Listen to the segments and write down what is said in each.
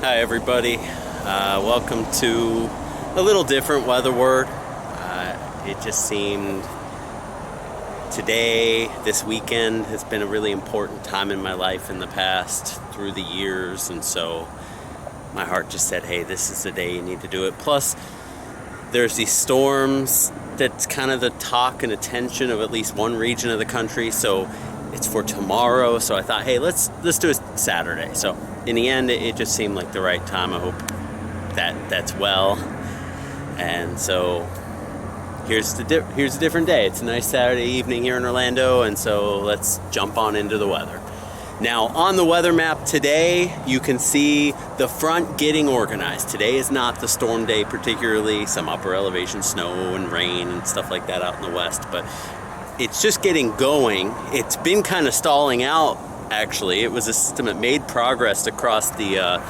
Hi everybody, welcome to a little different WeatherWord. It just seemed today, this weekend, has been a really important time in my life in the past, through the years, and so my heart just said, hey, this is the day you need to do it. Plus, there's these storms that's kind of the talk and attention of at least one region of the country, so it's for tomorrow, so I thought, hey, let's do it Saturday. So in the end, it just seemed like the right time. I hope that's well. And so here's a different day. It's a nice Saturday evening here in Orlando, and so let's jump on into the weather. Now, on the weather map today, you can see the front getting organized. Today is not the storm day particularly, some upper elevation snow and rain and stuff like that out in the west, but it's just getting going. It's been kind of stalling out, actually. It was a system that made progress across the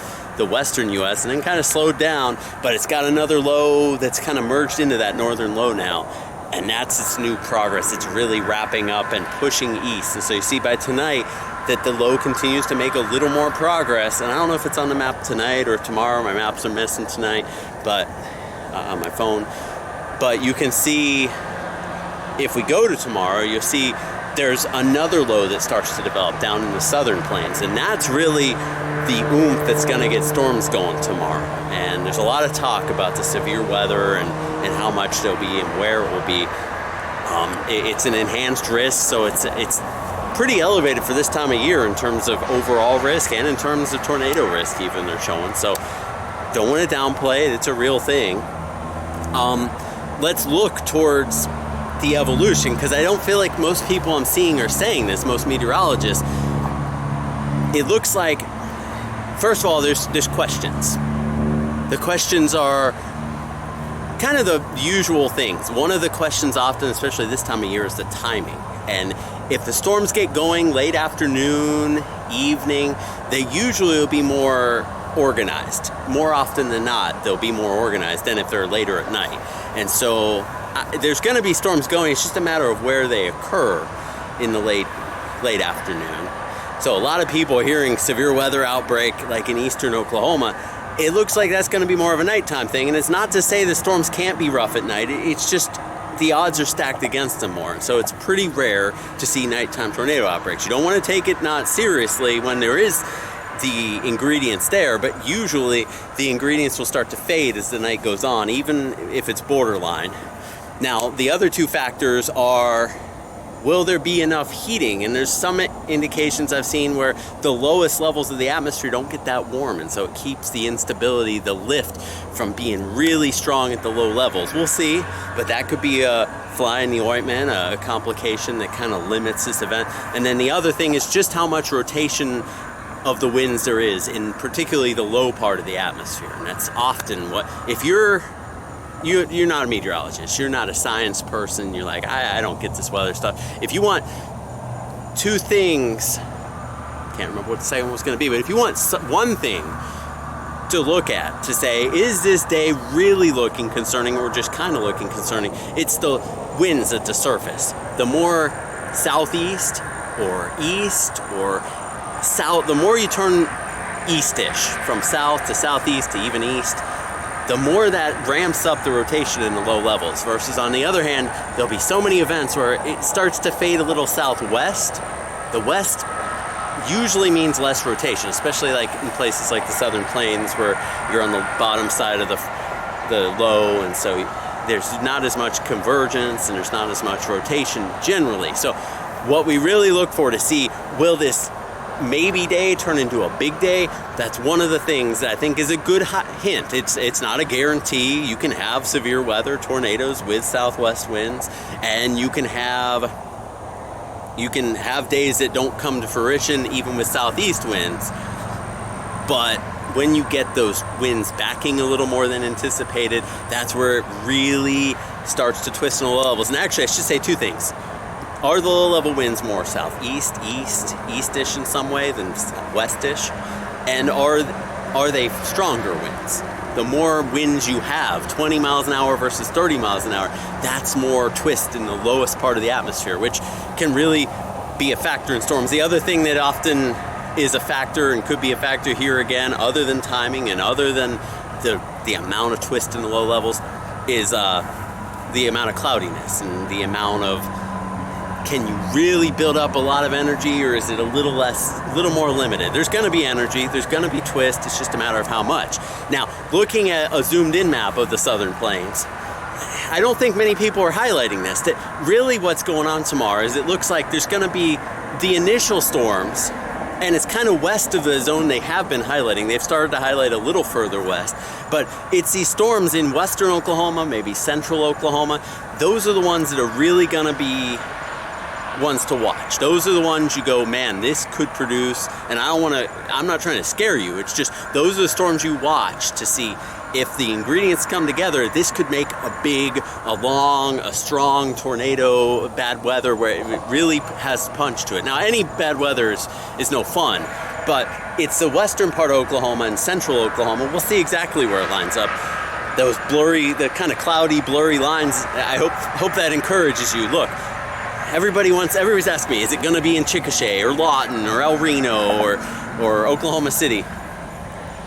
western U.S. and then kind of slowed down, but it's got another low that's kind of merged into that northern low now, and that's its new progress. It's really wrapping up and pushing east, and so you see by tonight that the low continues to make a little more progress, and I don't know if it's on the map tonight or tomorrow. My maps are missing tonight, but on my phone. But you can see, if we go to tomorrow, you'll see there's another low that starts to develop down in the southern plains, and that's really the oomph that's going to get storms going tomorrow. And there's a lot of talk about the severe weather and how much there'll be and where it will be. It's an enhanced risk, so it's pretty elevated for this time of year in terms of overall risk and in terms of tornado risk even, they're showing. So don't want to downplay it. It's a real thing. Let's look towards the evolution, because I don't feel like most people I'm seeing are saying this, most meteorologists. It looks like, first of all, there's questions. The questions are kind of the usual things. One of the questions often, especially this time of year, is the timing. And if the storms get going late afternoon, evening, they usually will be more organized. More often than not, they'll be more organized than if they're later at night. And so there's going to be storms going. It's just a matter of where they occur in the late afternoon. So a lot of people are hearing severe weather outbreak like in eastern Oklahoma. It looks like that's going to be more of a nighttime thing. And it's not to say the storms can't be rough at night. It's just the odds are stacked against them more. So it's pretty rare to see nighttime tornado outbreaks. You don't want to take it not seriously when there is the ingredients there, but usually the ingredients will start to fade as the night goes on, even if it's borderline. Now, the other two factors are, will there be enough heating? And there's some indications I've seen where the lowest levels of the atmosphere don't get that warm, and so it keeps the instability, the lift, from being really strong at the low levels. We'll see, but that could be a fly in the ointment, a complication that kind of limits this event. And then the other thing is just how much rotation of the winds there is in particularly the low part of the atmosphere. And that's often what, if you're not a meteorologist, you're not a science person, you're like, I don't get this weather stuff. If you want two things, can't remember what the second one was going to be, but if you want one thing to look at, to say, is this day really looking concerning or just kind of looking concerning, it's the winds at the surface. The more southeast or east or south, the more you turn eastish, from south to southeast to even east, the more that ramps up the rotation in the low levels, versus on the other hand, there'll be so many events where it starts to fade a little southwest. The west usually means less rotation, especially like in places like the southern plains where you're on the bottom side of the low, and so there's not as much convergence and there's not as much rotation generally. So what we really look for to see, will this maybe day turn into a big day? That's one of the things that I think is a good hint. It's not a guarantee. You can have severe weather, tornadoes with southwest winds, and you can have days that don't come to fruition even with southeast winds. But when you get those winds backing a little more than anticipated, that's where it really starts to twist in the low levels. And actually, I should say two things. Are the low-level winds more southeast, eastish in some way than westish? And are they stronger winds? The more winds you have, 20 miles an hour versus 30 miles an hour, that's more twist in the lowest part of the atmosphere, which can really be a factor in storms. The other thing that often is a factor and could be a factor here again, other than timing and other than the amount of twist in the low levels, is the amount of cloudiness and the amount of, can you really build up a lot of energy, or is it a little more limited? There's going to be energy, there's going to be twist, it's just a matter of how much. Now, looking at a zoomed in map of the Southern Plains, I don't think many people are highlighting this, that really what's going on tomorrow is it looks like there's going to be the initial storms, and it's kind of west of the zone they have been highlighting. They've started to highlight a little further west, but it's these storms in western Oklahoma, maybe central Oklahoma. Those are the ones that are really going to be ones to watch. Those are the ones you go, man, this could produce, and I'm not trying to scare you, it's just those are the storms you watch to see if the ingredients come together. This could make a big, a long, a strong tornado, bad weather where it really has punch to it. Now, any bad weather is no fun, but it's the western part of Oklahoma and central Oklahoma. We'll see exactly where it lines up. Those blurry, the kind of cloudy, blurry lines, I hope that encourages you. Look, everybody's asking me, is it going to be in Chickasha or Lawton or El Reno or Oklahoma City?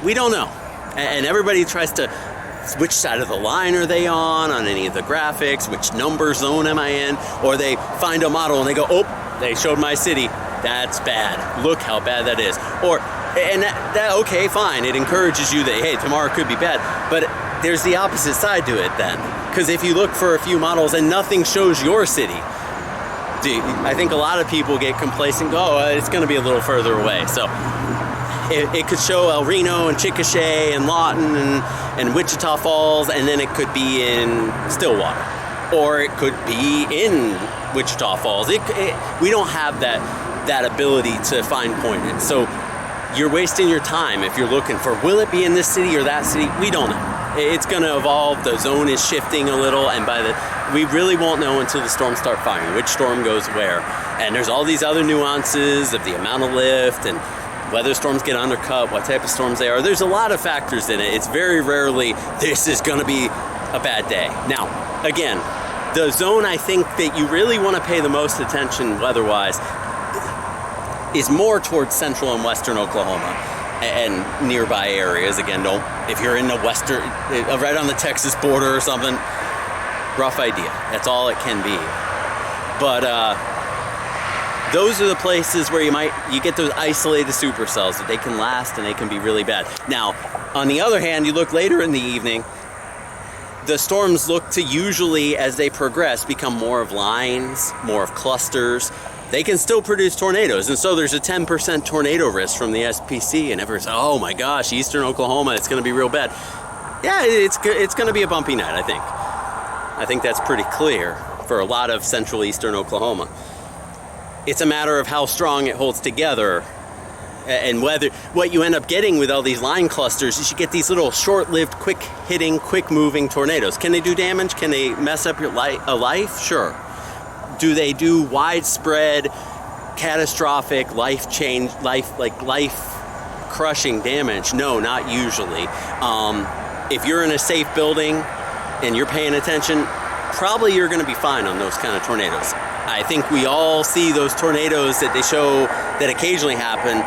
We don't know. And everybody tries to, which side of the line are they on any of the graphics, which number zone am I in, or they find a model and they go, oh, they showed my city, that's bad, look how bad that is. Okay, fine, it encourages you that, hey, tomorrow could be bad, but there's the opposite side to it then, because if you look for a few models and nothing shows your city, I think a lot of people get complacent and go, oh, it's going to be a little further away. So it could show El Reno and Chickasha and Lawton and Wichita Falls, and then it could be in Stillwater, or it could be in Wichita Falls. We don't have that ability to fine point it. So you're wasting your time if you're looking for, will it be in this city or that city? We don't know. It's going to evolve. The zone is shifting a little, and we really won't know until the storms start firing, which storm goes where. And there's all these other nuances of the amount of lift and whether storms get undercut, what type of storms they are. There's a lot of factors in it. It's very rarely, this is going to be a bad day. Now, again, the zone I think that you really want to pay the most attention weather-wise is more towards central and western Oklahoma and nearby areas. Again, if you're in the western, right on the Texas border or something, rough idea. That's all it can be. But those are the places where you get those isolated supercells that they can last and they can be really bad. Now, on the other hand, you look later in the evening, the storms look to usually, as they progress, become more of lines, more of clusters. They can still produce tornadoes, and so there's a 10% tornado risk from the SPC, and everyone's, oh my gosh, eastern Oklahoma, it's going to be real bad. Yeah, it's going to be a bumpy night, I think. I think that's pretty clear for a lot of central eastern Oklahoma. It's a matter of how strong it holds together, and whether what you end up getting with all these line clusters is you get these little short-lived, quick-hitting, quick-moving tornadoes. Can they do damage? Can they mess up a life? Sure. Do they do widespread, catastrophic, life-crushing damage? No, not usually. If you're in a safe building and you're paying attention, probably you're going to be fine on those kind of tornadoes. I think we all see those tornadoes that they show that occasionally happen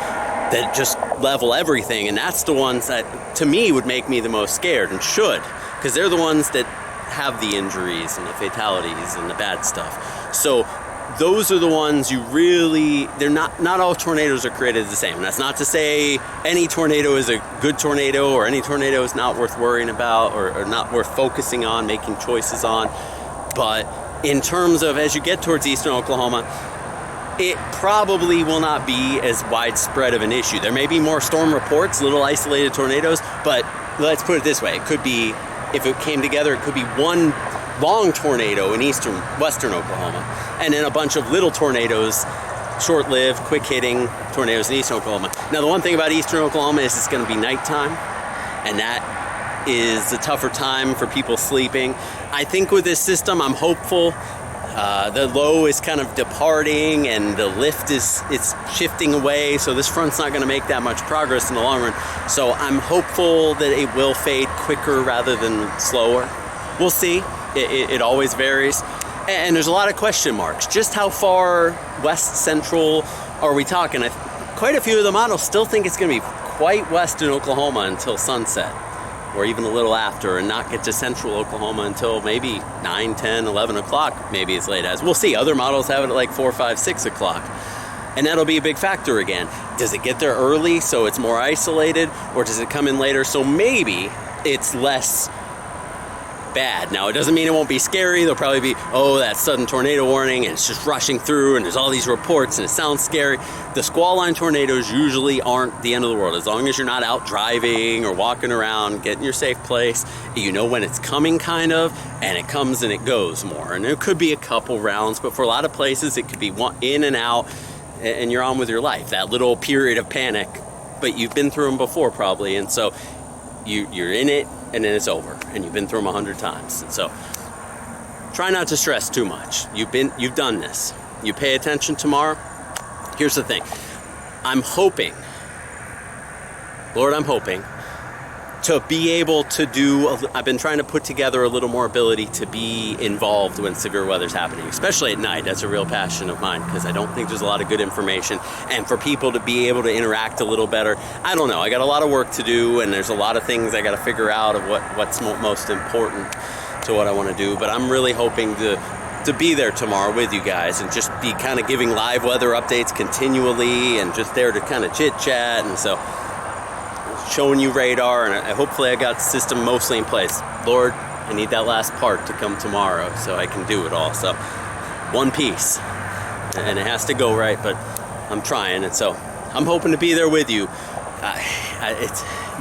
that just level everything, and that's the ones that, to me, would make me the most scared, and should, because they're the ones that have the injuries and the fatalities and the bad stuff. So those are the ones you really, not all tornadoes are created the same. And that's not to say any tornado is a good tornado or any tornado is not worth worrying about or not worth focusing on, making choices on. But in terms of as you get towards eastern Oklahoma, it probably will not be as widespread of an issue. There may be more storm reports, little isolated tornadoes, but let's put it this way. It could be, if it came together, it could be one long tornado in western Oklahoma, and then a bunch of little tornadoes, short-lived, quick-hitting tornadoes in eastern Oklahoma. Now, the one thing about eastern Oklahoma is it's going to be nighttime, and that is a tougher time for people sleeping. I think with this system, I'm hopeful. The low is kind of departing, and the lift it's shifting away, so this front's not going to make that much progress in the long run. So I'm hopeful that it will fade quicker rather than slower. We'll see. It always varies. And there's a lot of question marks. Just how far west central are we talking? quite a few of the models still think it's going to be quite west in Oklahoma until sunset, or even a little after, and not get to central Oklahoma until maybe 9, 10, 11 o'clock, maybe as late as. We'll see. Other models have it at like 4, 5, 6 o'clock. And that'll be a big factor again. Does it get there early so it's more isolated, or does it come in later so maybe it's less bad? Now, it doesn't mean it won't be scary. There'll probably be, that sudden tornado warning, and it's just rushing through, and there's all these reports, and it sounds scary. The squall line tornadoes usually aren't the end of the world. As long as you're not out driving or walking around, getting your safe place, you know when it's coming, kind of, and it comes and it goes more. And it could be a couple rounds, but for a lot of places, it could be one in and out, and you're on with your life. That little period of panic, but you've been through them before probably, and so you're in it, and then it's over, and you've been through them 100 times. And so try not to stress too much. You've done this. You pay attention tomorrow. Here's the thing. I'm hoping to be able to I've been trying to put together a little more ability to be involved when severe weather's happening, especially at night. That's a real passion of mine, because I don't think there's a lot of good information, and for people to be able to interact a little better. I don't know, I got a lot of work to do, and there's a lot of things I got to figure out of what's most important to what I want to do, but I'm really hoping to be there tomorrow with you guys and just be kind of giving live weather updates continually, and just there to kind of chit chat. And so showing you radar, and hopefully I got the system mostly in place. Lord, I need that last part to come tomorrow so I can do it all. So one piece, and it has to go right, but I'm trying, and so I'm hoping to be there with you.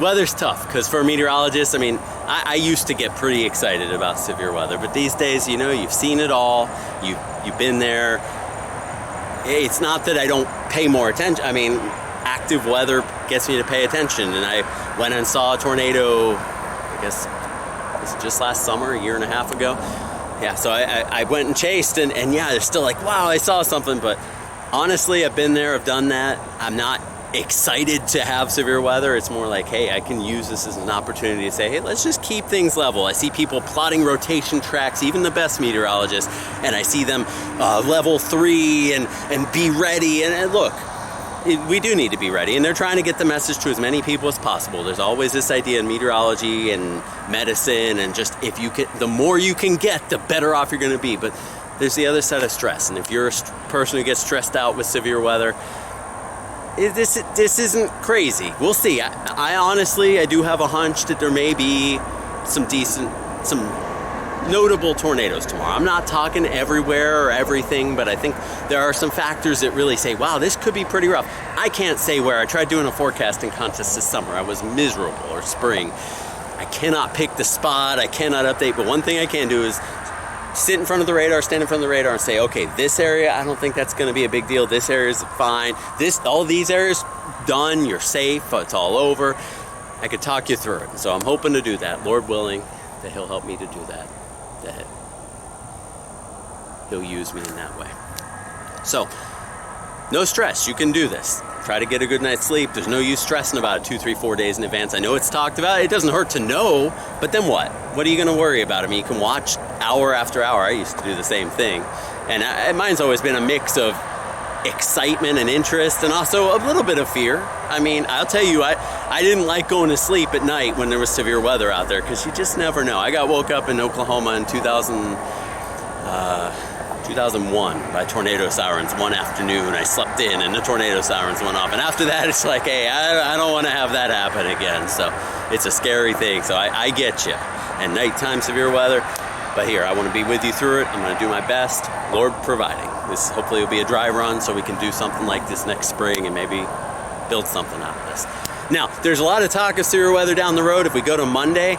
Weather's tough, because for a meteorologist, I mean, I used to get pretty excited about severe weather, but these days, you've seen it all, you've been there. It's not that I don't pay more attention. I mean, active weather gets me to pay attention, and I went and saw a tornado, I guess it was just last summer, a year and a half ago. Yeah, so I went and chased, and yeah, they're still like, wow, I saw something, but honestly, I've been there, I've done that. I'm not excited to have severe weather. It's more like, hey, I can use this as an opportunity to say, hey, let's just keep things level. I see people plotting rotation tracks, even the best meteorologists, and I see them level 3 and be ready. And look, we do need to be ready, and they're trying to get the message to as many people as possible. There's always this idea in meteorology and medicine, and just if you can, the more you can get, the better off you're going to be. But there's the other side of stress, and if you're a person who gets stressed out with severe weather, this isn't crazy. We'll see. I honestly, I do have a hunch that there may be some notable tornadoes tomorrow. I'm not talking everywhere or everything, but I think there are some factors that really say, wow, this could be pretty rough. I can't say where. I tried doing a forecasting contest this summer. I was miserable, or spring. I cannot pick the spot. I cannot update, but one thing I can do is sit in front of the radar, stand in front of the radar, and say, okay, this area, I don't think that's going to be a big deal. This area is fine. All these areas, done. You're safe. It's all over. I could talk you through it. So I'm hoping to do that, Lord willing, that He'll help me to do that. That He'll use me in that way. So, no stress. You can do this. Try to get a good night's sleep. There's no use stressing about it 2, 3, 4 days in advance. I know it's talked about. It doesn't hurt to know, but then what? What are you going to worry about? I mean, you can watch hour after hour. I used to do the same thing. And mine's always been a mix of excitement and interest, and also a little bit of fear. I mean, I'll tell you, I didn't like going to sleep at night when there was severe weather out there, because you just never know. I got woke up in Oklahoma in 2001 by tornado sirens one afternoon. I slept in and the tornado sirens went off, and after that it's like, hey, I don't want to have that happen again. So it's a scary thing. So I get you. And nighttime severe weather, but here, I want to be with you through it. I'm going to do my best, Lord providing. This hopefully will be a dry run, so we can do something like this next spring and maybe build something out of this. Now, there's a lot of talk of severe weather down the road. If we go to Monday,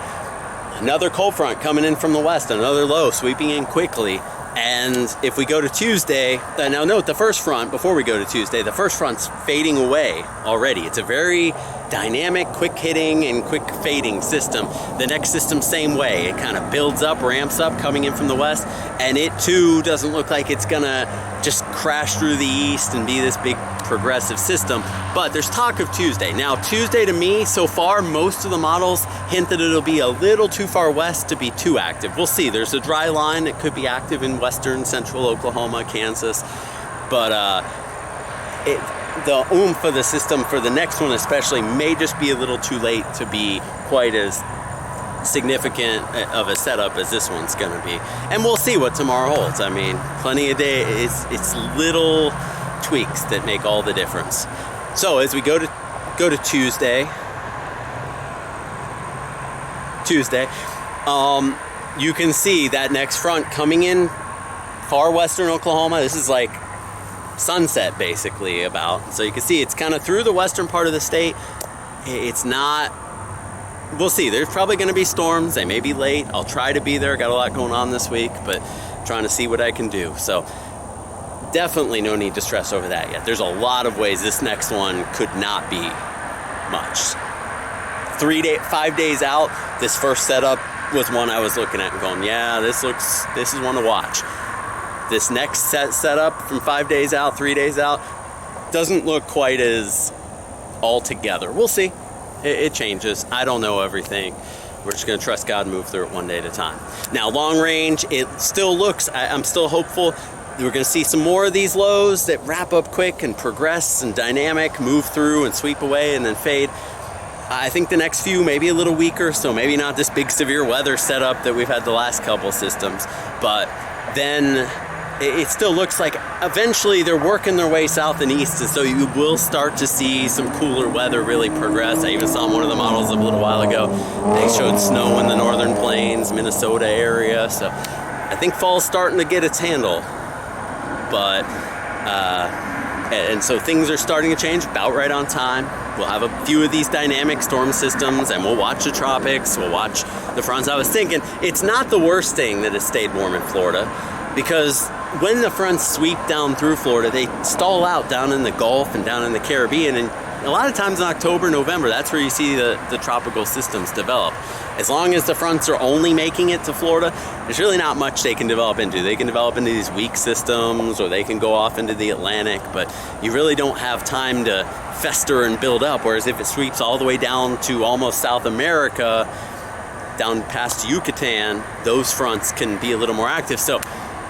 another cold front coming in from the west, another low sweeping in quickly. And if we go to Tuesday, now note the first front, before we go to Tuesday, the first front's fading away already. It's a very dynamic, quick hitting and quick fading system. The next system, same way. It kind of builds up, ramps up, coming in from the west, and it too doesn't look like it's gonna just crash through the east and be this big progressive system. But there's talk of Tuesday. Now, Tuesday to me, so far, most of the models hint that it'll be a little too far west to be too active. We'll see. There's a dry line that could be active in western, central Oklahoma, Kansas. But the oomph of the system for the next one especially may just be a little too late to be quite as significant of a setup as this one's going to be. And we'll see what tomorrow holds. I mean, plenty of day. It's little tweaks that make all the difference. So as we go to Tuesday, you can see that next front coming in far western Oklahoma. This is like sunset basically about. So you can see it's kind of through the western part of the state. It's not, we'll see. There's probably going to be storms. They may be late. I'll try to be there. Got a lot going on this week, but trying to see what I can do. So definitely no need to stress over that yet. There's a lot of ways this next one could not be much. 5 days out, this first setup was one I was looking at and going, yeah, this is one to watch. This next setup from 5 days out, 3 days out, doesn't look quite as all together. We'll see. It changes. I don't know everything. We're just going to trust God and move through it one day at a time. Now, long range, it still looks, I'm still hopeful. We're going to see some more of these lows that wrap up quick and progress and dynamic, move through and sweep away and then fade. I think the next few may be a little weaker, so maybe not this big severe weather setup that we've had the last couple systems, but then it still looks like eventually they're working their way south and east, and so you will start to see some cooler weather really progress. I even saw one of the models a little while ago. They showed snow in the northern plains, Minnesota area, so I think fall's starting to get its handle, but and so things are starting to change about right on time. We'll have a few of these dynamic storm systems, and we'll watch the tropics, we'll watch the fronts. I was thinking, it's not the worst thing that it stayed warm in Florida, because when the fronts sweep down through Florida, they stall out down in the Gulf and down in the Caribbean, and a lot of times in October, November, that's where you see the tropical systems develop. As long as the fronts are only making it to Florida, there's really not much they can develop into. They can develop into these weak systems, or they can go off into the Atlantic, but you really don't have time to fester and build up, whereas if it sweeps all the way down to almost South America, down past Yucatan, those fronts can be a little more active. So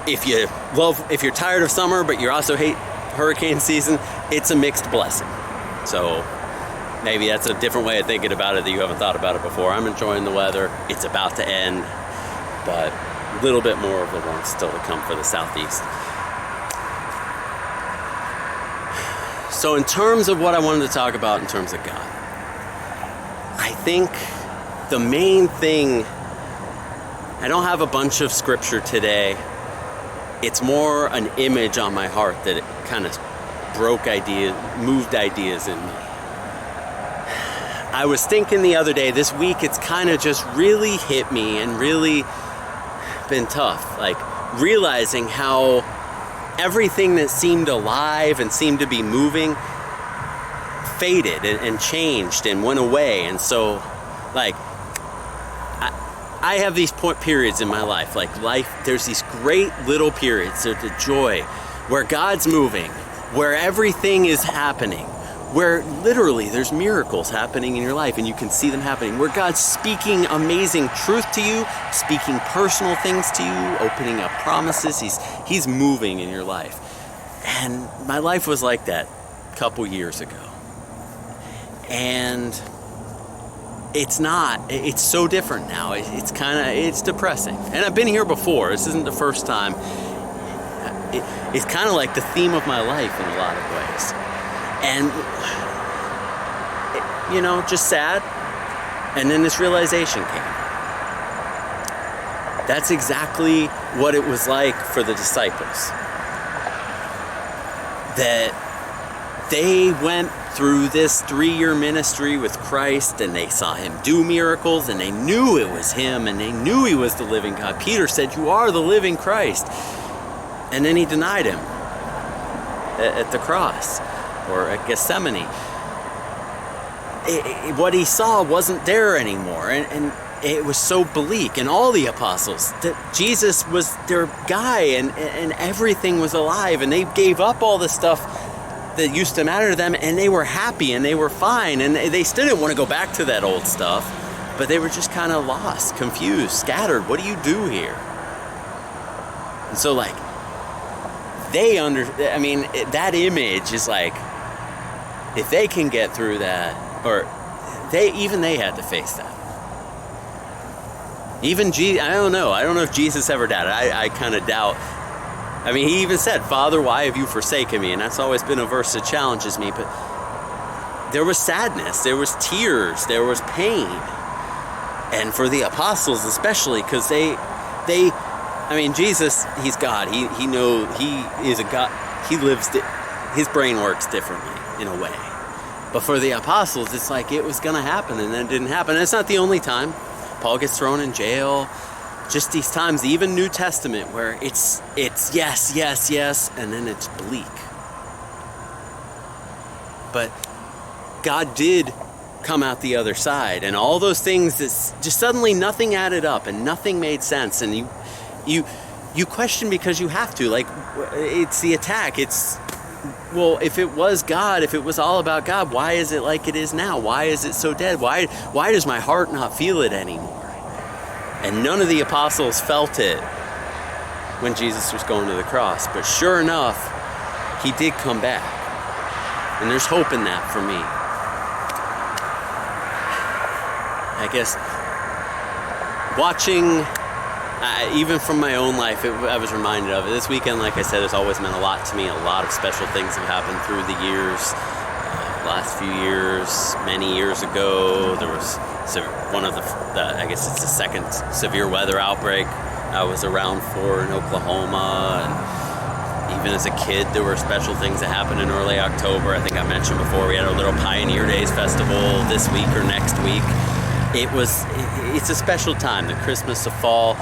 if you're tired of summer, but you also hate hurricane season, it's a mixed blessing. So maybe that's a different way of thinking about it that you haven't thought about it before. I'm enjoying the weather. It's about to end, but a little bit more of a warmth still to come for the southeast. So in terms of what I wanted to talk about in terms of God, I think the main thing, I don't have a bunch of scripture today. It's more an image on my heart that it kind of moved ideas in me. I was thinking the other day, this week, it's kind of just really hit me and really been tough. Like realizing how everything that seemed alive and seemed to be moving faded and changed and went away. And so, like, I have these periods in my life. Like there's these great little periods. There's the joy where God's moving, where everything is happening, where literally there's miracles happening in your life and you can see them happening, where God's speaking amazing truth to you, speaking personal things to you, opening up promises. He's moving in your life. And my life was like that a couple years ago. And it's so different now. It's depressing. And I've been here before. This isn't the first time. It's kind of like the theme of my life in a lot of ways. And, just sad. And then this realization came. That's exactly what it was like for the disciples. That they went through this 3-year ministry with Christ, and they saw him do miracles, and they knew it was him, and they knew he was the living God. Peter said, "You are the living Christ." And then he denied him at the cross, or at Gethsemane. What he saw wasn't there anymore, and it was so bleak. And all the apostles, that Jesus was their guy, and everything was alive, and they gave up all the stuff that used to matter to them, and they were happy, and they were fine, and they still didn't want to go back to that old stuff, but they were just kind of lost, confused, scattered. What do you do here? And so, that image is like, if they can get through that, or they had to face that. Even Jesus, I don't know if Jesus ever doubted. I kind of doubt. I mean, he even said, "Father, why have you forsaken me?" And that's always been a verse that challenges me. But there was sadness, there was tears, there was pain. And for the apostles especially, because Jesus, he's God. He is a God. He lives, his brain works differently in a way. But for the apostles, it's like it was going to happen and then it didn't happen. And it's not the only time. Paul gets thrown in jail. Just these times, even New Testament, where it's yes, yes, yes, and then it's bleak. But God did come out the other side, and all those things that just suddenly nothing added up and nothing made sense, and you question because you have to. Like, it's the attack. It's, well, if it was God, if it was all about God, why is it like it is now? Why is it so dead? Why does my heart not feel it anymore? And none of the apostles felt it when Jesus was going to the cross. But sure enough, he did come back. And there's hope in that for me. I guess watching, even from my own life, I was reminded of it. This weekend, like I said, has always meant a lot to me. A lot of special things have happened through the years. Last few years, many years ago, there was one of the I guess it's the second severe weather outbreak I was around for in Oklahoma. And even as a kid, there were special things that happened in early October. I think I mentioned before, we had our little Pioneer Days festival this week or next week. It's a special time, the Christmas of fall,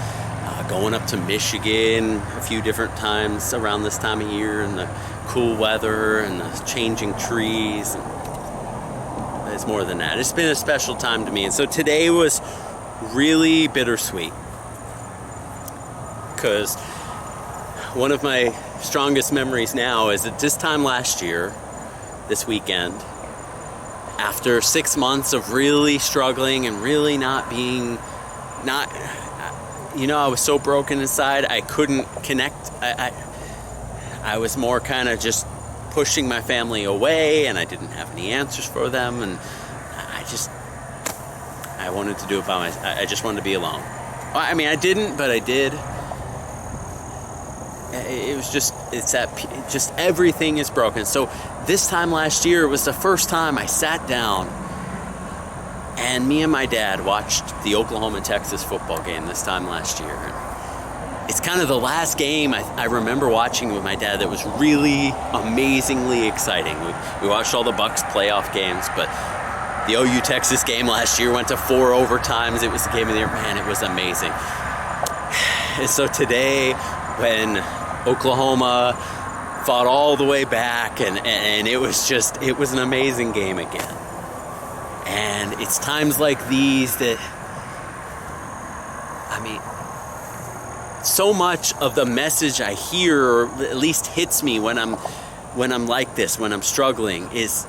going up to Michigan a few different times around this time of year, and the cool weather and the changing trees. And it's more than that. It's been a special time to me. And so today was really bittersweet, because one of my strongest memories now is that this time last year, this weekend, after 6 months of really struggling and really I was so broken inside, I couldn't connect. I was more kind of just pushing my family away, and I didn't have any answers for them, and I wanted to do it by myself. I just wanted to be alone. I mean, I didn't, but I did. It was just everything is broken. So this time last year was the first time I sat down and me and my dad watched the Oklahoma-Texas football game this time last year. And it's kind of the last game I remember watching with my dad that was really amazingly exciting. We watched all the Bucs playoff games, but the OU Texas game last year went to 4 overtimes. It was the game of the year. Man, it was amazing. And so today, when Oklahoma fought all the way back, and it was an amazing game again. And it's times like these that, I mean, so much of the message I hear, or at least hits me when I'm like this, when I'm struggling, is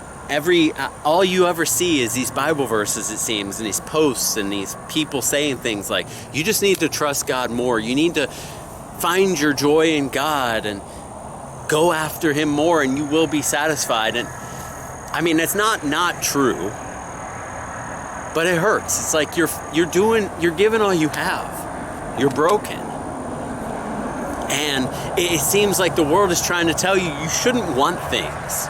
all you ever see is these Bible verses, it seems, and these posts and these people saying things like, you just need to trust God more. You need to find your joy in God and go after him more, and you will be satisfied. And I mean, it's not true, but it hurts. It's like you're giving all you have. You're broken. And it seems like the world is trying to tell you shouldn't want things.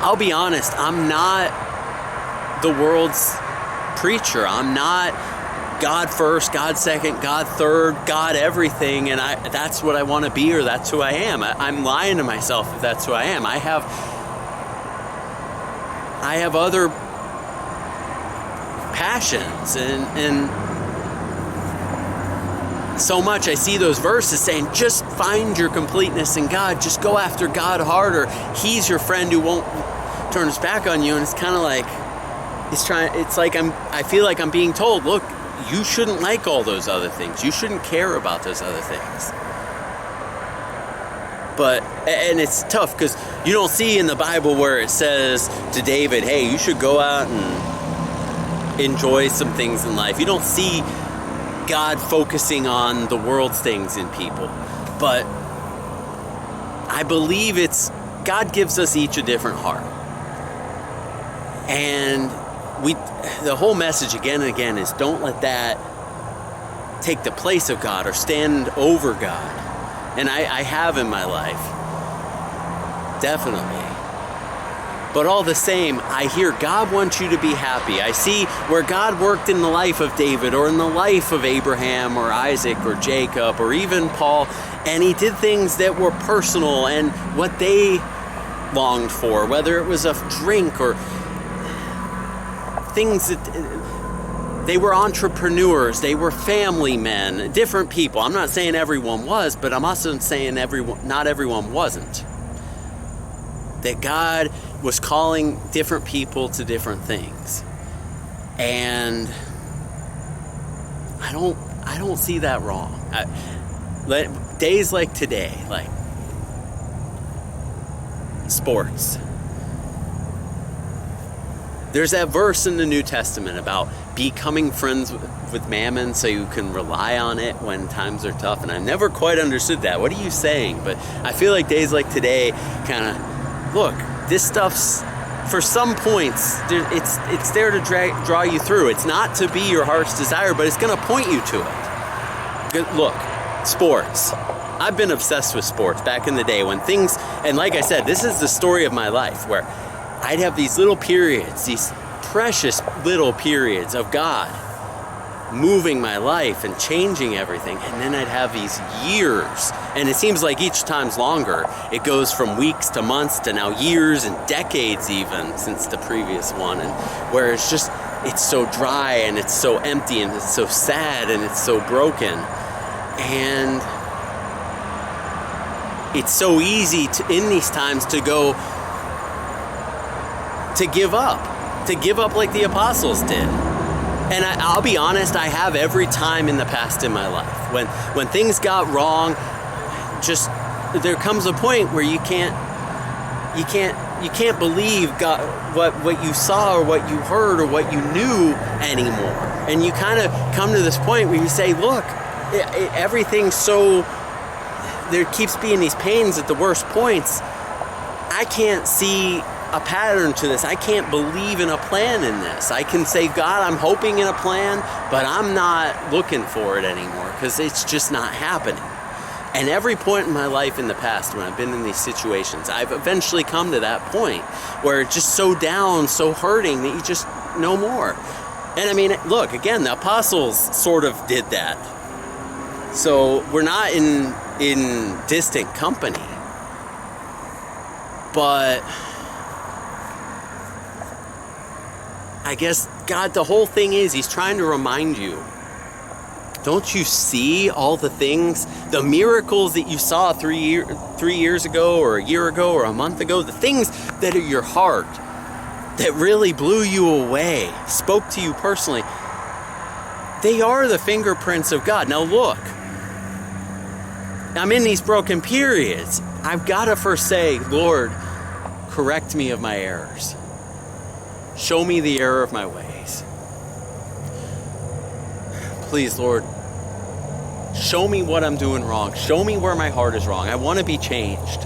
I'll be honest, I'm not the world's preacher. I'm not God first, God second, God third, God everything, and that's what I want to be, or that's who I am. I'm lying to myself if that's who I am. I have other passions, and so much I see those verses saying, just find your completeness in God, just go after God harder. He's your friend who won't turn his back on you. And it's kind of like I feel like I'm being told, look, you shouldn't like all those other things. You shouldn't care about those other things. And it's tough because you don't see in the Bible where it says to David, hey, you should go out and enjoy some things in life. You don't see God focusing on the world's things in people. But I believe God gives us each a different heart. And the whole message again and again is don't let that take the place of God or stand over God. And I have in my life, definitely. But all the same, I hear God wants you to be happy. I see where God worked in the life of David or in the life of Abraham or Isaac or Jacob or even Paul, and he did things that were personal and what they longed for, whether it was a drink or things that they were entrepreneurs, they were family men, different people. I'm not saying everyone was, but I'm also saying not everyone wasn't. That God was calling different people to different things. And I don't see that wrong. Days like today, like sports. There's that verse in the New Testament about becoming friends with mammon so you can rely on it when times are tough. And I never quite understood that. What are you saying? But I feel like days like today kind of, look, this stuff's, for some points, it's there to draw you through. It's not to be your heart's desire, but it's going to point you to it. Look, sports. I've been obsessed with sports back in the day when things, and like I said, this is the story of my life where I'd have these little periods, these precious little periods of God moving my life and changing everything. And then I'd have these years, and it seems like each time's longer. It goes from weeks to months to now years and decades even since the previous one. And where it's just, it's so dry and it's so empty and it's so sad and it's so broken. And it's so easy in these times to give up like the apostles did. And I'll be honest, I have every time in the past in my life. When things got wrong, just there comes a point where you can't believe God, what you saw or what you heard or what you knew anymore. And you kind of come to this point where you say, look, everything's so, there keeps being these pains at the worst points. I can't see a pattern to this. I can't believe in a plan in this. I can say, God, I'm hoping in a plan, but I'm not looking for it anymore because it's just not happening. And every point in my life in the past when I've been in these situations, I've eventually come to that point where it's just so down, so hurting that you just no more. And I mean, look, again, the apostles sort of did that. So we're not in distant company. But I guess, God, the whole thing is he's trying to remind you. Don't you see all the things, the miracles that you saw 3 years ago or a year ago or a month ago, the things that are your heart that really blew you away, spoke to you personally? They are the fingerprints of God. Now look, I'm in these broken periods. I've got to first say, Lord, correct me of my errors. Show me the error of my ways. Please, Lord, show me what I'm doing wrong. Show me where my heart is wrong. I want to be changed.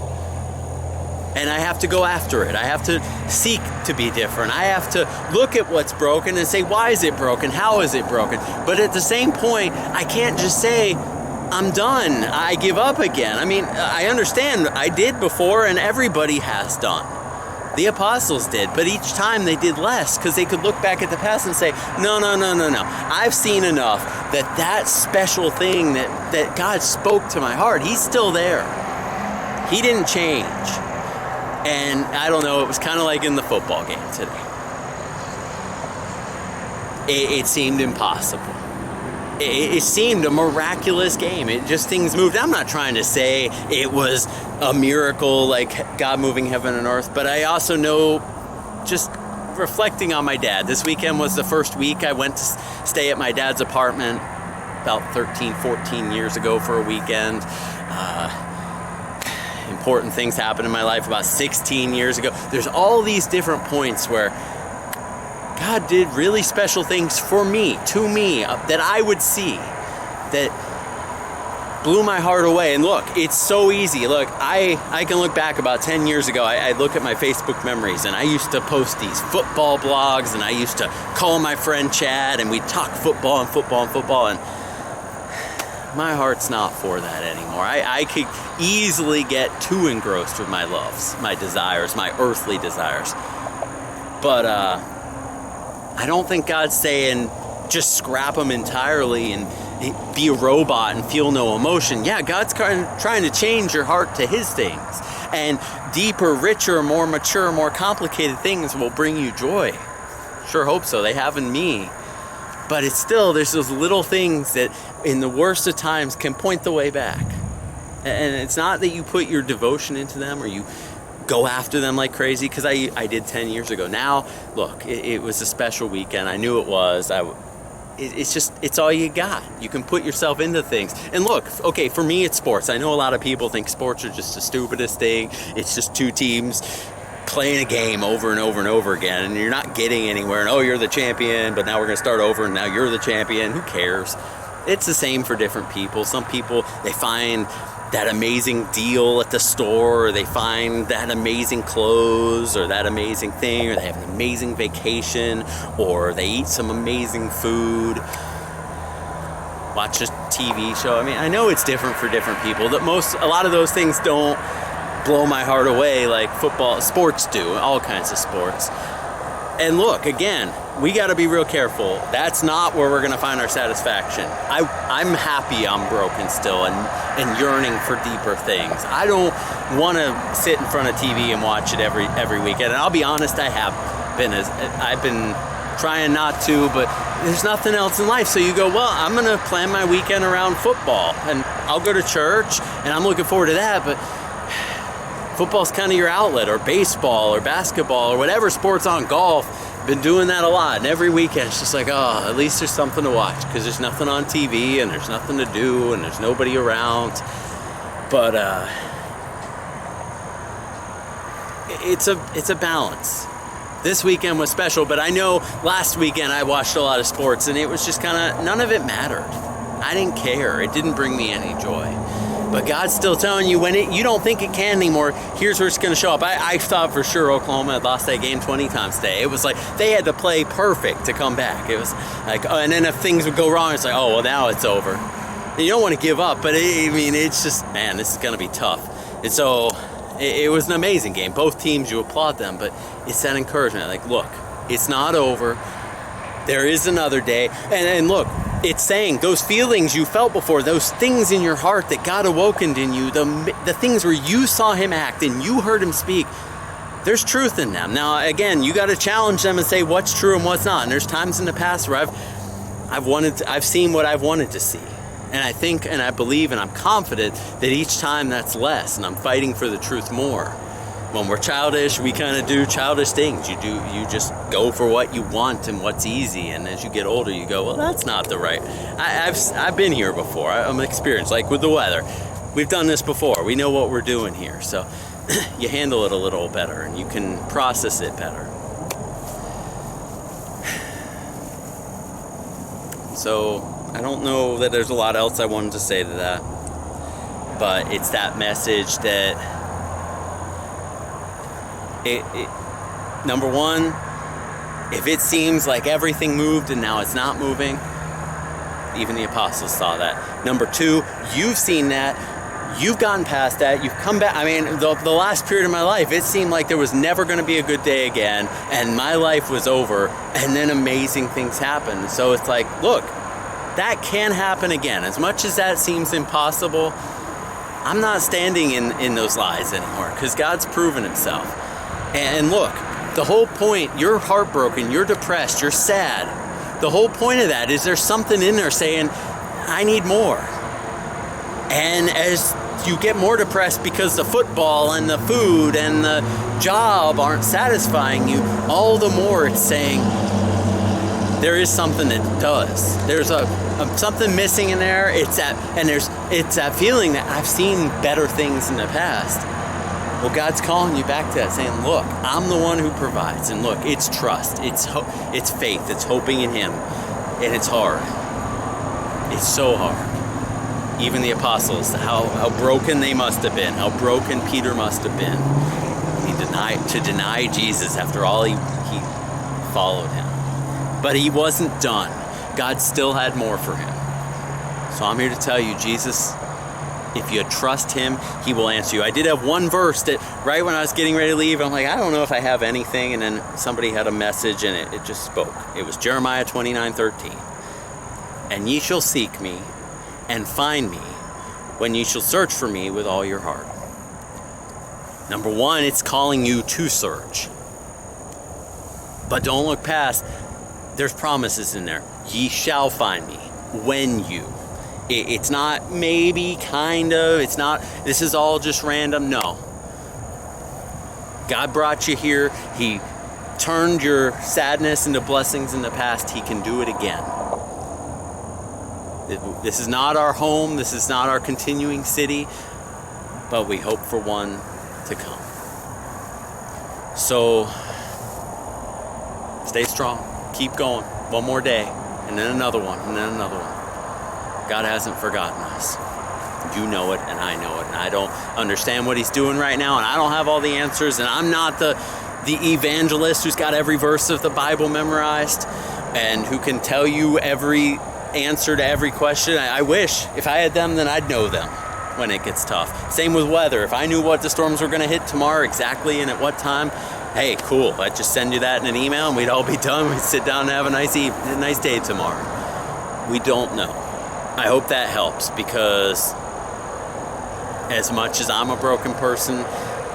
And I have to go after it. I have to seek to be different. I have to look at what's broken and say, why is it broken? How is it broken? But at the same point, I can't just say, I'm done. I give up again. I mean, I understand I did before and everybody has done. The apostles did, but each time they did less because they could look back at the past and say, no. I've seen enough that special thing that God spoke to my heart, he's still there. He didn't change. And I don't know, it was kind of like in the football game today. It seemed impossible. It seemed a miraculous game. It just, things moved. I'm not trying to say it was a miracle like God moving heaven and earth, but I also know, just reflecting on my dad, this weekend was the first week I went to stay at my dad's apartment about 13, 14 years ago for a weekend. Important things happened in my life about 16 years ago. There's all these different points where God did really special things for me, to me, that I would see. That blew my heart away. And look, it's so easy. Look, I can look back about 10 years ago. I look at my Facebook memories, and I used to post these football blogs, and I used to call my friend Chad, and we'd talk football, and my heart's not for that anymore. I could easily get too engrossed with my loves, my desires, my earthly desires. But I don't think God's saying just scrap them entirely and be a robot and feel no emotion. Yeah, God's trying to change your heart to his things. And deeper, richer, more mature, more complicated things will bring you joy. Sure hope so. They have in me. But it's still, there's those little things that in the worst of times can point the way back. And it's not that you put your devotion into them or you go after them like crazy, because I did 10 years ago. Now, look, it was a special weekend. I knew it was. It's all you got. You can put yourself into things. And look, okay, for me, it's sports. I know a lot of people think sports are just the stupidest thing. It's just two teams playing a game over and over and over again, and you're not getting anywhere. And, oh, you're the champion, but now we're going to start over, and now you're the champion. Who cares? It's the same for different people. Some people, they find that amazing deal at the store, or they find that amazing clothes, or that amazing thing, or they have an amazing vacation, or they eat some amazing food, watch a TV show. I mean, I know it's different for different people. A lot of those things don't blow my heart away like football, sports do, all kinds of sports. And look, again, we got to be real careful. That's not where we're going to find our satisfaction. I'm happy I'm broken still and yearning for deeper things. I don't want to sit in front of TV and watch it every weekend. And I'll be honest, I've been trying not to, but there's nothing else in life. So you go, well, I'm going to plan my weekend around football, and I'll go to church, and I'm looking forward to that, but football's kind of your outlet, or baseball, or basketball, or whatever sport's on, golf. Been doing that a lot, and every weekend it's just like, oh, at least there's something to watch, because there's nothing on TV, and there's nothing to do, and there's nobody around. But it's a balance. This weekend was special, but I know last weekend I watched a lot of sports, and it was just kind of, none of it mattered. I didn't care. It didn't bring me any joy. But God's still telling you, when you don't think it can anymore, here's where it's going to show up. I thought for sure Oklahoma had lost that game 20 times today. It was like they had to play perfect to come back. It was like, and then if things would go wrong, it's like, oh, well, now it's over. And you don't want to give up, but it's just, man, this is going to be tough. And so it was an amazing game. Both teams, you applaud them, but it's that encouragement. Like, look, it's not over. There is another day. And look, it's saying those feelings you felt before, those things in your heart that God awakened in you, the things where you saw him act and you heard him speak, there's truth in them. Now, again, you got to challenge them and say what's true and what's not. And there's times in the past where I've seen what I've wanted to see. And I think and I believe and I'm confident that each time that's less, and I'm fighting for the truth more. When we're childish, we kind of do childish things. You just go for what you want and what's easy. And as you get older, you go, well, that's not the right. I've been here before. I'm experienced, like with the weather. We've done this before. We know what we're doing here. So you handle it a little better, and you can process it better. So I don't know that there's a lot else I wanted to say to that. But it's that message that number one, if it seems like everything moved and now it's not moving, even the apostles saw that. Number two, you've seen that, you've gotten past that, you've come back. I mean, the last period of my life, it seemed like there was never going to be a good day again, and my life was over, and then amazing things happened. So it's like, look, that can happen again. As much as that seems impossible, I'm not standing in those lies anymore, because God's proven himself. And look, the whole point, you're heartbroken, you're depressed, you're sad. The whole point of that is there's something in there saying, I need more. And as you get more depressed because the football and the food and the job aren't satisfying you, all the more it's saying, there is something that does. There's something missing in there. It's that feeling that I've seen better things in the past. Well, God's calling you back to that, saying, look, I'm the one who provides. And look, it's trust, it's faith, it's hoping in him. And it's hard. It's so hard. even the apostles, how broken they must have been, how broken Peter must have been. To deny Jesus after all he followed him. But he wasn't done. God still had more for him. So I'm here to tell you, Jesus, if you trust him, he will answer you. I did have one verse that right when I was getting ready to leave, I'm like, I don't know if I have anything. And then somebody had a message and it just spoke. It was Jeremiah 29:13. And ye shall seek me and find me when ye shall search for me with all your heart. Number one, it's calling you to search. But don't look past. There's promises in there. Ye shall find me when you. It's not maybe, kind of. It's not, this is all just random. No. God brought you here. He turned your sadness into blessings in the past. He can do it again. This is not our home. This is not our continuing city. But we hope for one to come. So, stay strong. Keep going. One more day. And then another one. And then another one. God hasn't forgotten us. You know it, and I know it, and I don't understand what he's doing right now, and I don't have all the answers, and I'm not the evangelist who's got every verse of the Bible memorized and who can tell you every answer to every question. I wish. If I had them, then I'd know them when it gets tough. Same with weather. If I knew what the storms were going to hit tomorrow exactly and at what time, hey, cool. I'd just send you that in an email, and we'd all be done. We'd sit down and have a nice day tomorrow. We don't know. I hope that helps, because as much as I'm a broken person,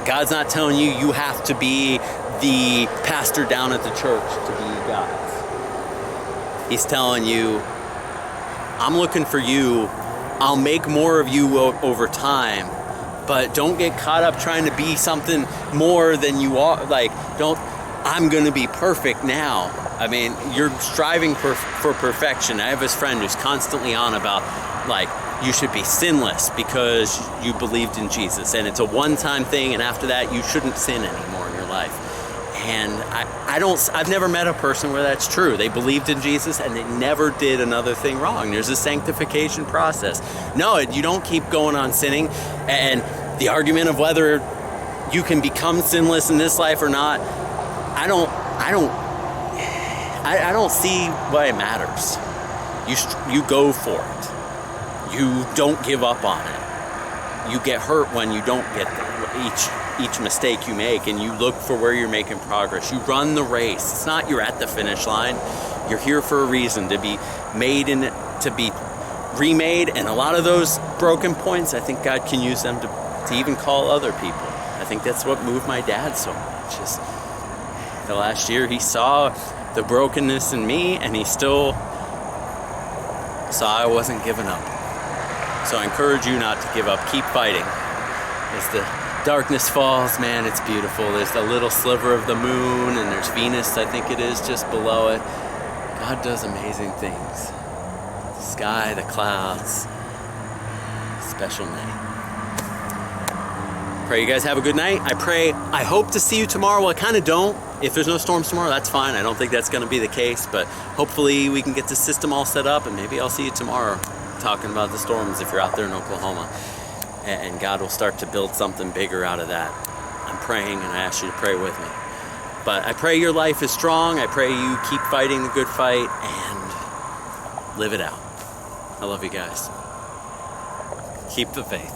God's not telling you you have to be the pastor down at the church to be God's. He's telling you, I'm looking for you. I'll make more of you over time, but don't get caught up trying to be something more than you are. I'm going to be perfect now. I mean, you're striving for perfection. I have this friend who's constantly on about, you should be sinless because you believed in Jesus. And it's a one-time thing, and after that, you shouldn't sin anymore in your life. And I've never met a person where that's true. They believed in Jesus, and they never did another thing wrong. There's a sanctification process. No, you don't keep going on sinning. And the argument of whether you can become sinless in this life or not, I don't see why it matters. You go for it. You don't give up on it. You get hurt when you don't get there. Each mistake you make, and you look for where you're making progress. You run the race. It's not you're at the finish line. You're here for a reason, to be made and to be remade. And a lot of those broken points, I think God can use them to even call other people. I think that's what moved my dad so much. Is the last year he saw the brokenness in me, and he still saw I wasn't giving up. So I encourage you not to give up. Keep fighting. As the darkness falls, man, it's beautiful. There's a little sliver of the moon, and there's Venus, I think it is, just below it. God does amazing things. The sky, the clouds. Special night. Pray you guys have a good night. I hope to see you tomorrow. Well, I kind of don't. If there's no storms tomorrow, that's fine. I don't think that's going to be the case, but hopefully we can get the system all set up, and maybe I'll see you tomorrow talking about the storms if you're out there in Oklahoma, and God will start to build something bigger out of that. I'm praying, and I ask you to pray with me. But I pray your life is strong. I pray you keep fighting the good fight and live it out. I love you guys. Keep the faith.